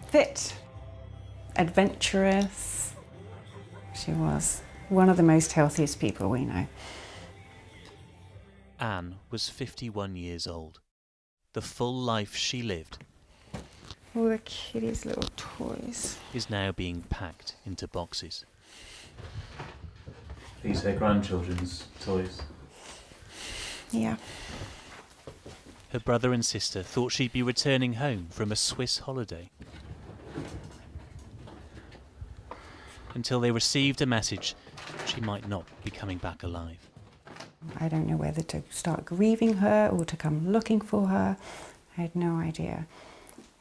Fit, adventurous. She was one of the most healthiest people we know. Anne was 51 years old. The full life she lived All the kiddies' little toys is now being packed into boxes. These are her grandchildren's toys. Yeah. Her brother and sister thought she'd be returning home from a Swiss holiday, until they received a message she might not be coming back alive. I don't know whether to start grieving her or to come looking for her. I had no idea.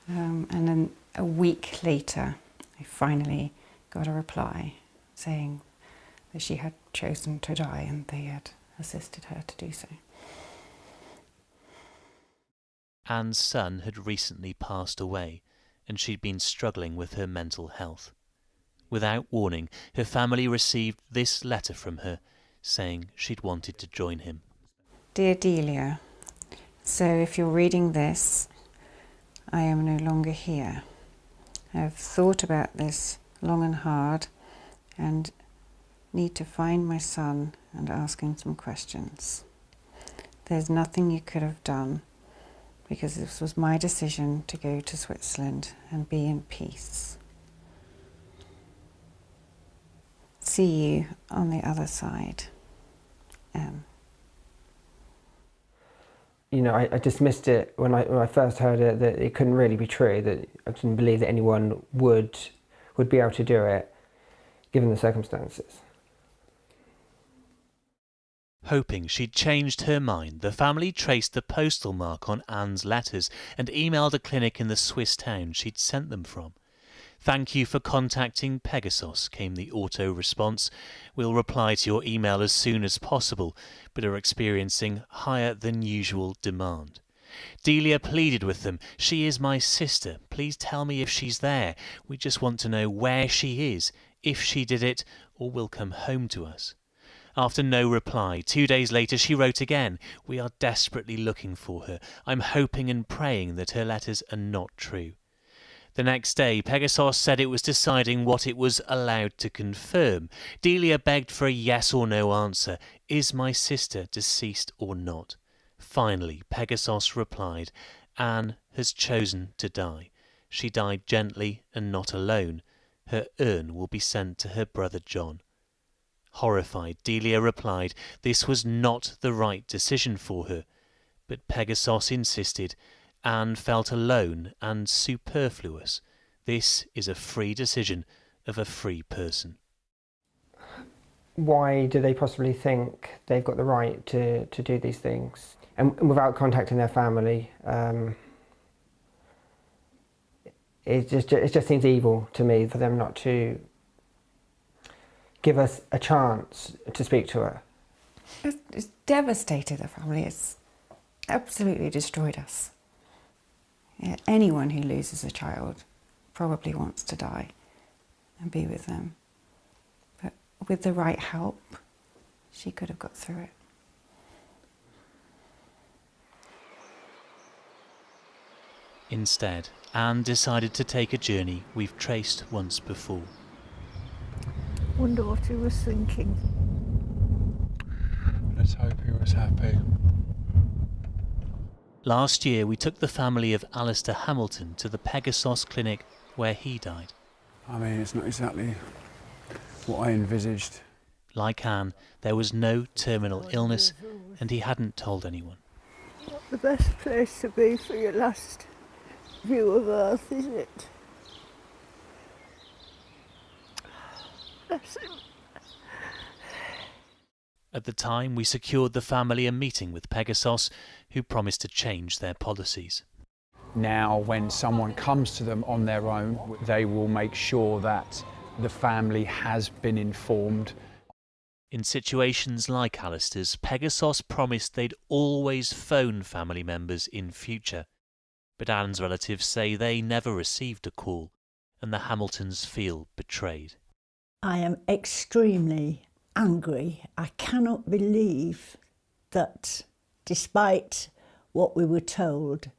And then a week later, I finally got a reply saying that she had chosen to die and they had assisted her to do so. Anne's son had recently passed away and she'd been struggling with her mental health. Without warning, her family received this letter from her saying she'd wanted to join him. Dear Delia, so if you're reading this, I am no longer here. I've thought about this long and hard and need to find my son and ask him some questions. There's nothing you could have done because this was my decision to go to Switzerland and be in peace. See you on the other side. You know, I dismissed it when I first heard it, that it couldn't really be true, that I didn't believe that anyone would be able to do it, given the circumstances. Hoping she'd changed her mind, the family traced the postal mark on Anne's letters and emailed a clinic in the Swiss town she'd sent them from. Thank you for contacting Pegasos, came the auto response. We'll reply to your email as soon as possible, but are experiencing higher than usual demand. Delia pleaded with them. She is my sister. Please tell me if she's there. We just want to know where she is, if she did it, or will come home to us. After no reply, 2 days later she wrote again. We are desperately looking for her. I'm hoping and praying that her letters are not true. The next day, Pegasos said it was deciding what it was allowed to confirm. Delia begged for a yes or no answer. Is my sister deceased or not? Finally, Pegasos replied, Anne has chosen to die. She died gently and not alone. Her urn will be sent to her brother John. Horrified, Delia replied this was not the right decision for her. But Pegasos insisted Anne felt alone and superfluous. This is a free decision of a free person. Why do they possibly think they've got the right to do these things? And without contacting their family, it just seems evil to me for them not to give us a chance to speak to her. It's devastated the family. It's absolutely destroyed us. Yeah, anyone who loses a child probably wants to die and be with them. But with the right help, she could have got through it. Instead, Anne decided to take a journey we've traced once before. Wonder what he was thinking. Let's hope he was happy. Last year, we took the family of Alistair Hamilton to the Pegasos clinic where he died. I mean, it's not exactly what I envisaged. Like Anne, there was no terminal illness and he hadn't told anyone. Not the best place to be for your last view of Earth, is it? Bless him. At the time, we secured the family a meeting with Pegasos, who promised to change their policies. Now, when someone comes to them on their own, they will make sure that the family has been informed. In situations like Alistair's, Pegasos promised they'd always phone family members in future. But Anne's relatives say they never received a call, and the Hamiltons feel betrayed. I am extremely angry. I cannot believe that, despite what we were told,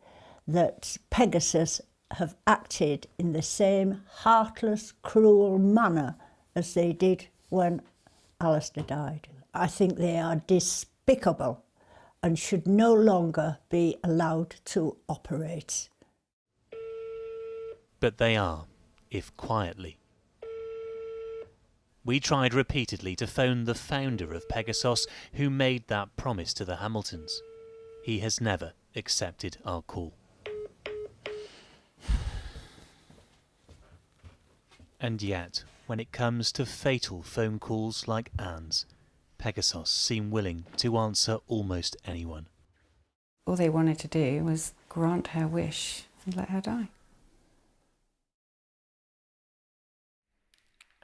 that Pegasus have acted in the same heartless, cruel manner as they did when Alistair died. I think they are despicable and should no longer be allowed to operate. But they are, if quietly. We tried repeatedly to phone the founder of Pegasos, who made that promise to the Hamiltons. He has never accepted our call. And yet, when it comes to fatal phone calls like Anne's, Pegasos seem willing to answer almost anyone. All they wanted to do was grant her wish and let her die.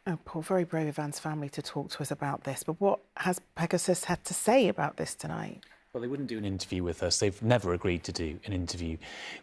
Oh, Paul, very brave of Anne's family to talk to us about this, but what has Pegasus had to say about this tonight? Well, they wouldn't do an interview with us. They've never agreed to do an interview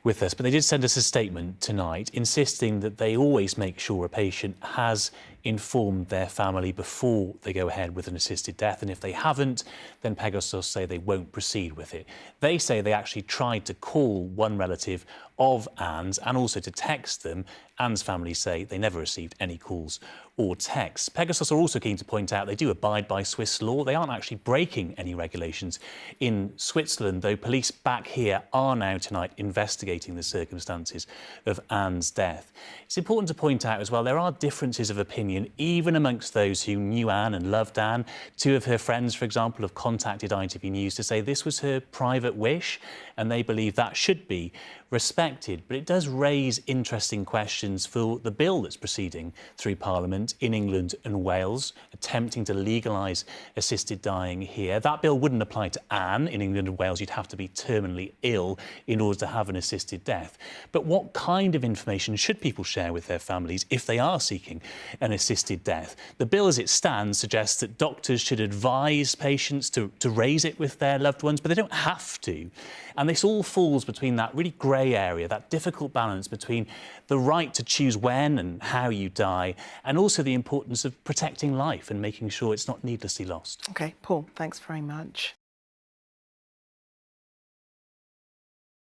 with us. But they did send us a statement tonight insisting that they always make sure a patient has informed their family before they go ahead with an assisted death. And if they haven't, then Pegasos say they won't proceed with it. They say they actually tried to call one relative of Anne's and also to text them. Anne's family say they never received any calls or texts. Pegasos are also keen to point out they do abide by Swiss law. They aren't actually breaking any regulations in Switzerland, though police back here are now tonight investigating the circumstances of Anne's death. It's important to point out as well there are differences of opinion even amongst those who knew Anne and loved Anne. Two of her friends, for example, have contacted ITV News to say this was her private wish and they believe that should be respected. But it does raise interesting questions for the bill that's proceeding through Parliament in England and Wales, attempting to legalise assisted dying here. That bill wouldn't apply to Anne. In England and Wales, you'd have to be terminally ill in order to have an assisted death. But what kind of information should people share with their families if they are seeking an assisted death? The bill as it stands suggests that doctors should advise patients to raise it with their loved ones, but they don't have to. And this all falls between that really grey area, that difficult balance between the right to choose when and how you die, and also the importance of protecting life and making sure it's not needlessly lost. OK, Paul, thanks very much.